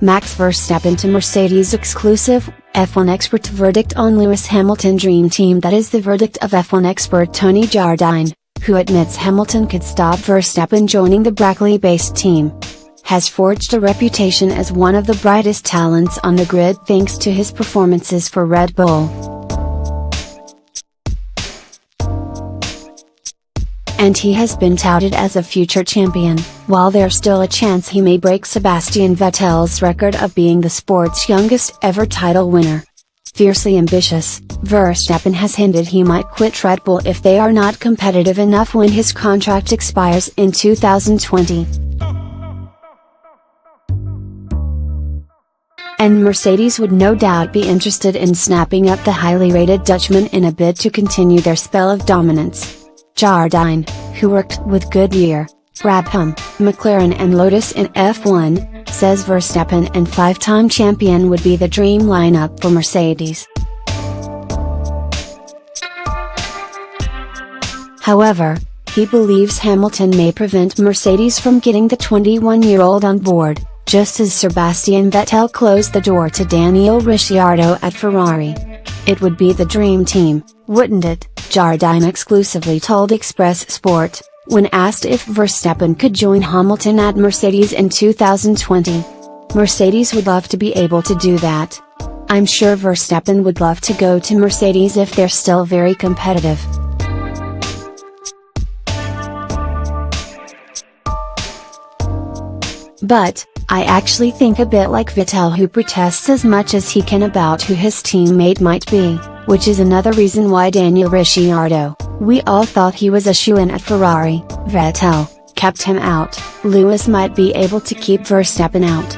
Max Verstappen to Mercedes exclusive, F1 expert verdict on Lewis Hamilton dream team. That is the verdict of F1 expert Tony Jardine, who admits Hamilton could stop Verstappen joining the Brackley-based team. Has forged a reputation as one of the brightest talents on the grid thanks to his performances for Red Bull. And he has been touted as a future champion, while there's still a chance he may break Sebastian Vettel's record of being the sport's youngest ever title winner. Fiercely ambitious, Verstappen has hinted he might quit Red Bull if they are not competitive enough when his contract expires in 2020. And Mercedes would no doubt be interested in snapping up the highly rated Dutchman in a bid to continue their spell of dominance. Jardine, who worked with Goodyear, Brabham, McLaren and Lotus in F1, says Verstappen and five-time champion would be the dream lineup for Mercedes. However, he believes Hamilton may prevent Mercedes from getting the 21-year-old on board, just as Sebastian Vettel closed the door to Daniel Ricciardo at Ferrari. It would be the dream team, wouldn't it? Jardine exclusively told Express Sport, when asked if Verstappen could join Hamilton at Mercedes in 2020. Mercedes would love to be able to do that. I'm sure Verstappen would love to go to Mercedes if they're still very competitive. But, I actually think a bit like Vettel, who protests as much as he can about who his teammate might be, which is another reason why Daniel Ricciardo, we all thought he was a shoo-in at Ferrari, Vettel, kept him out. Lewis might be able to keep Verstappen out.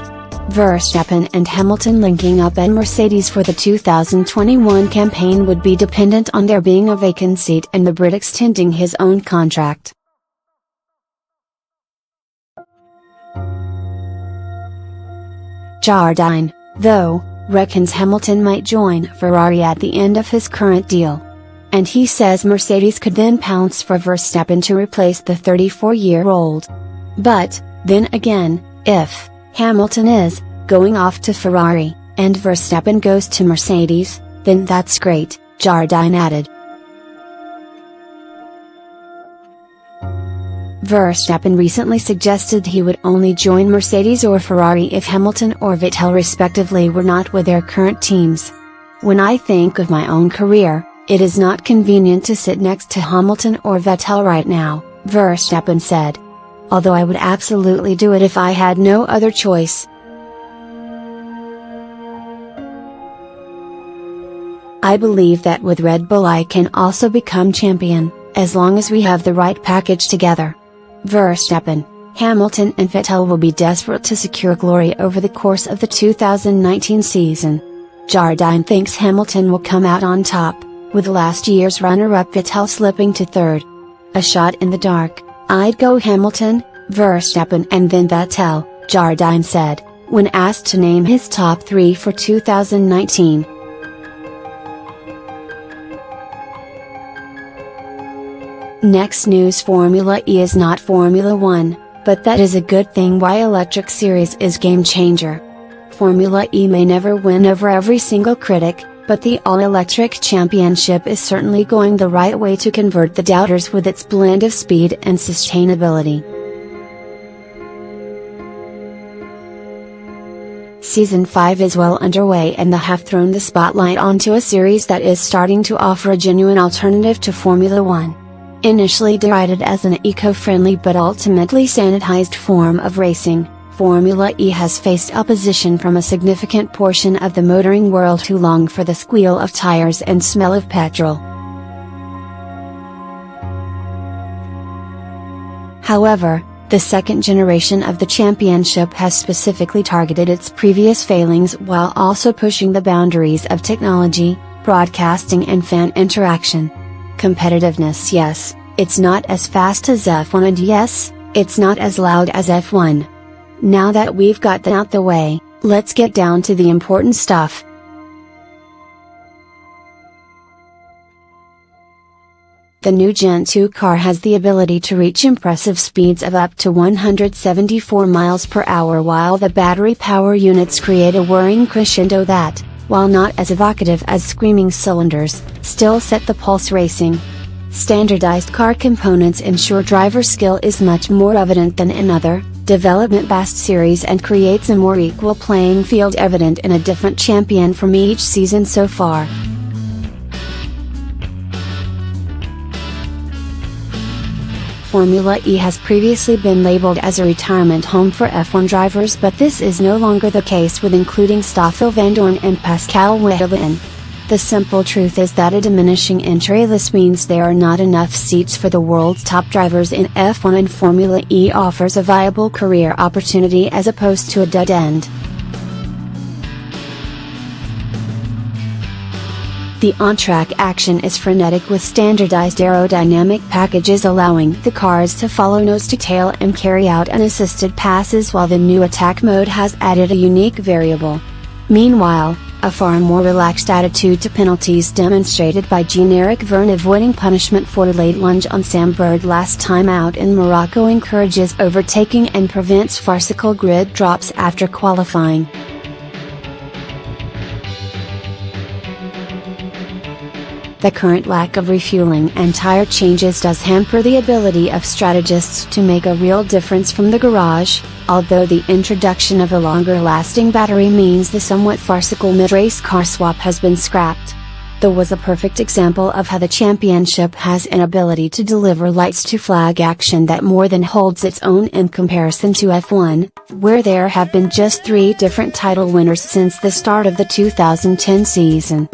Verstappen and Hamilton linking up at Mercedes for the 2021 campaign would be dependent on there being a vacant seat and the Brit extending his own contract. Jardine, though, reckons Hamilton might join Ferrari at the end of his current deal. And he says Mercedes could then pounce for Verstappen to replace the 34-year-old. But, then again, if Hamilton is going off to Ferrari, and Verstappen goes to Mercedes, then that's great, Jardine added. Verstappen recently suggested he would only join Mercedes or Ferrari if Hamilton or Vettel respectively were not with their current teams. When I think of my own career, it is not convenient to sit next to Hamilton or Vettel right now, Verstappen said. Although I would absolutely do it if I had no other choice. I believe that with Red Bull I can also become champion, as long as we have the right package together. Verstappen, Hamilton and Vettel will be desperate to secure glory over the course of the 2019 season. Jardine thinks Hamilton will come out on top, with last year's runner-up Vettel slipping to third. A shot in the dark, I'd go Hamilton, Verstappen and then Vettel, Jardine said, when asked to name his top three for 2019. Next news: Formula E is not Formula 1, but that is a good thing. Why electric series is game changer. Formula E may never win over every single critic, but the all-electric championship is certainly going the right way to convert the doubters with its blend of speed and sustainability. Season 5 is well underway and they have thrown the spotlight onto a series that is starting to offer a genuine alternative to Formula 1. Initially derided as an eco-friendly but ultimately sanitized form of racing, Formula E has faced opposition from a significant portion of the motoring world who long for the squeal of tires and smell of petrol. However, the second generation of the championship has specifically targeted its previous failings while also pushing the boundaries of technology, broadcasting and fan interaction. Competitiveness: yes, it's not as fast as F1 and yes, it's not as loud as F1. Now that we've got that out the way, let's get down to the important stuff. The new Gen 2 car has the ability to reach impressive speeds of up to 174 miles per hour, while the battery power units create a whirring crescendo that, while not as evocative as screaming cylinders, still set the pulse racing. Standardized car components ensure driver skill is much more evident than in other, development-based series and creates a more equal playing field evident in a different champion from each season so far. Formula E has previously been labeled as a retirement home for F1 drivers, but this is no longer the case with including Stoffel Vandoorne and Pascal Wehrlein. The simple truth is that a diminishing entry list means there are not enough seats for the world's top drivers in F1, and Formula E offers a viable career opportunity as opposed to a dead end. The on-track action is frenetic with standardized aerodynamic packages allowing the cars to follow nose to tail and carry out unassisted passes, while the new attack mode has added a unique variable. Meanwhile, a far more relaxed attitude to penalties demonstrated by Jean-Eric Vergne avoiding punishment for a late lunge on Sam Bird last time out in Morocco encourages overtaking and prevents farcical grid drops after qualifying. The current lack of refueling and tire changes does hamper the ability of strategists to make a real difference from the garage, although the introduction of a longer-lasting battery means the somewhat farcical mid-race car swap has been scrapped. There was a perfect example of how the championship has an ability to deliver lights to flag action that more than holds its own in comparison to F1, where there have been just 3 different title winners since the start of the 2010 season.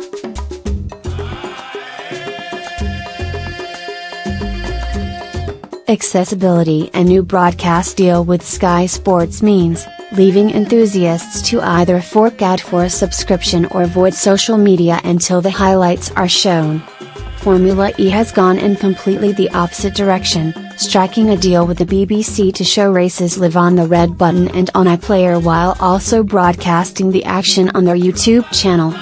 Accessibility and new broadcast deal with Sky Sports means leaving enthusiasts to either fork out for a subscription or avoid social media until the highlights are shown. Formula E has gone in completely the opposite direction, striking a deal with the BBC to show races live on the Red Button and on iPlayer while also broadcasting the action on their YouTube channel.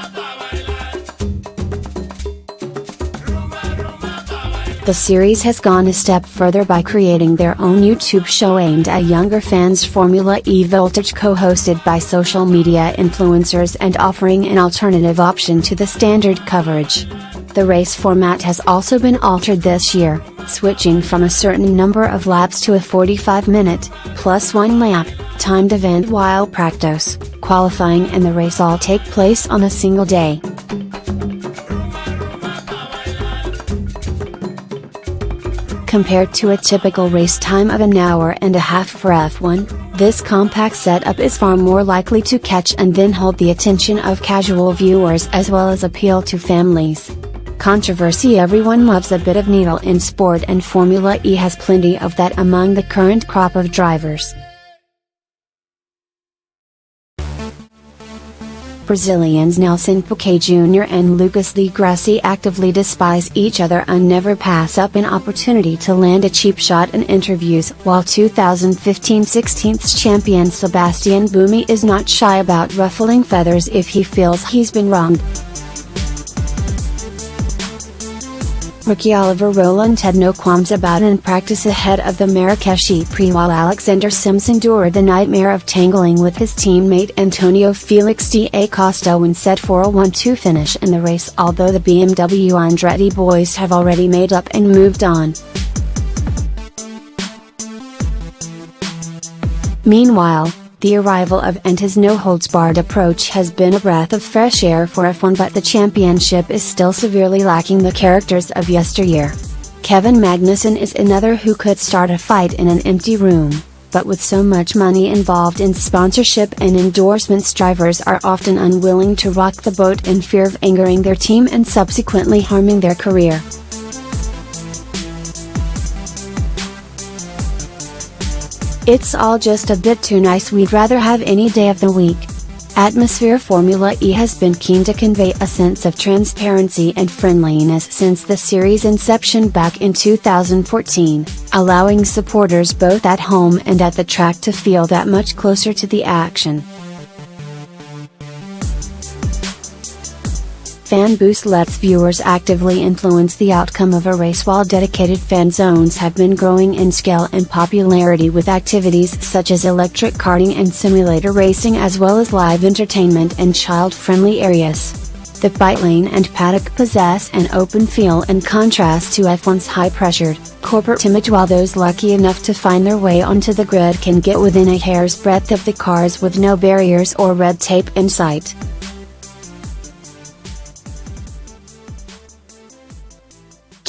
The series has gone a step further by creating their own YouTube show aimed at younger fans, Formula E Voltage, co-hosted by social media influencers and offering an alternative option to the standard coverage. The race format has also been altered this year, switching from a certain number of laps to a 45-minute, plus 1 lap, timed event, while practice, qualifying and the race all take place on a single day. Compared to a typical race time of an hour and a half for F1, this compact setup is far more likely to catch and then hold the attention of casual viewers as well as appeal to families. Controversy: everyone loves a bit of needle in sport, and Formula E has plenty of that among the current crop of drivers. Brazilians Nelson Piquet Jr. and Lucas Di Grassi actively despise each other and never pass up an opportunity to land a cheap shot in interviews, while 2015 16th champion Sebastian Buemi is not shy about ruffling feathers if he feels he's been wronged. Rookie Oliver Rowland had no qualms about it in practice ahead of the Marrakesh Prix, while Alexander Sims endured the nightmare of tangling with his teammate Antonio Felix da Costa when set for a 1-2 finish in the race, although the BMW Andretti boys have already made up and moved on. Meanwhile, the arrival of Ente's no-holds-barred approach has been a breath of fresh air for F1, but the championship is still severely lacking the characters of yesteryear. Kevin Magnussen is another who could start a fight in an empty room, but with so much money involved in sponsorship and endorsements, drivers are often unwilling to rock the boat in fear of angering their team and subsequently harming their career. It's all just a bit too nice, we'd rather have any day of the week. Atmosphere: Formula E has been keen to convey a sense of transparency and friendliness since the series' inception back in 2014, allowing supporters both at home and at the track to feel that much closer to the action. fan boost lets viewers actively influence the outcome of a race, while dedicated fan zones have been growing in scale and popularity with activities such as electric karting and simulator racing, as well as live entertainment and child-friendly areas. The pit lane and paddock possess an open feel in contrast to F1's high-pressured, corporate image, while those lucky enough to find their way onto the grid can get within a hair's breadth of the cars with no barriers or red tape in sight.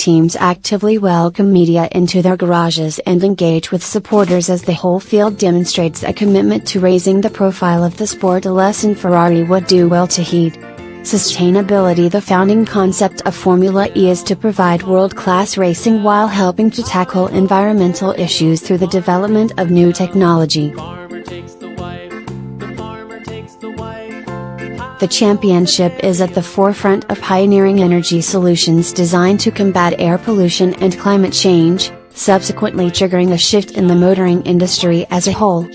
Teams actively welcome media into their garages and engage with supporters as the whole field demonstrates a commitment to raising the profile of the sport, a lesson Ferrari would do well to heed. Sustainability. The founding concept of Formula E is to provide world-class racing while helping to tackle environmental issues through the development of new technology. The championship is at the forefront of pioneering energy solutions designed to combat air pollution and climate change, subsequently triggering a shift in the motoring industry as a whole.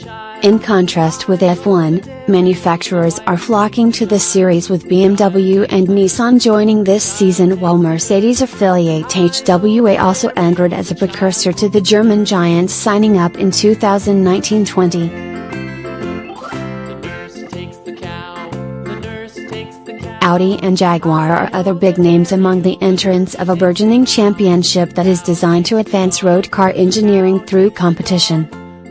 In contrast with F1, manufacturers are flocking to the series, with BMW and Nissan joining this season, while Mercedes affiliate HWA also entered as a precursor to the German giants, signing up in 2019-20. Audi and Jaguar are other big names among the entrants of a burgeoning championship that is designed to advance road car engineering through competition.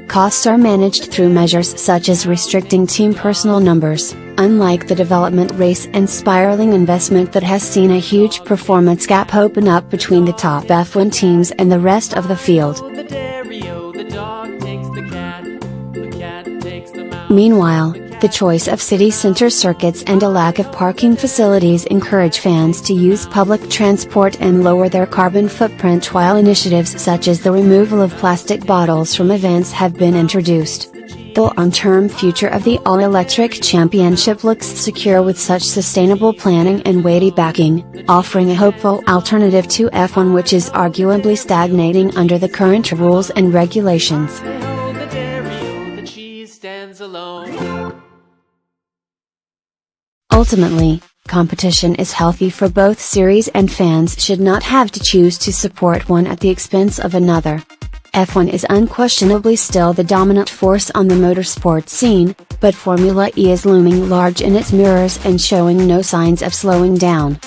Costs are managed through measures such as restricting team personnel numbers, unlike the development race, and spiraling investment that has seen a huge performance gap open up between the top F1 teams and the rest of the field. Meanwhile, the choice of city center circuits and a lack of parking facilities encourage fans to use public transport and lower their carbon footprint, while initiatives such as the removal of plastic bottles from events have been introduced. The long-term future of the all-electric championship looks secure with such sustainable planning and weighty backing, offering a hopeful alternative to F1, which is arguably stagnating under the current rules and regulations. Ultimately, competition is healthy for both series, and fans should not have to choose to support one at the expense of another. F1 is unquestionably still the dominant force on the motorsports scene, but Formula E is looming large in its mirrors and showing no signs of slowing down.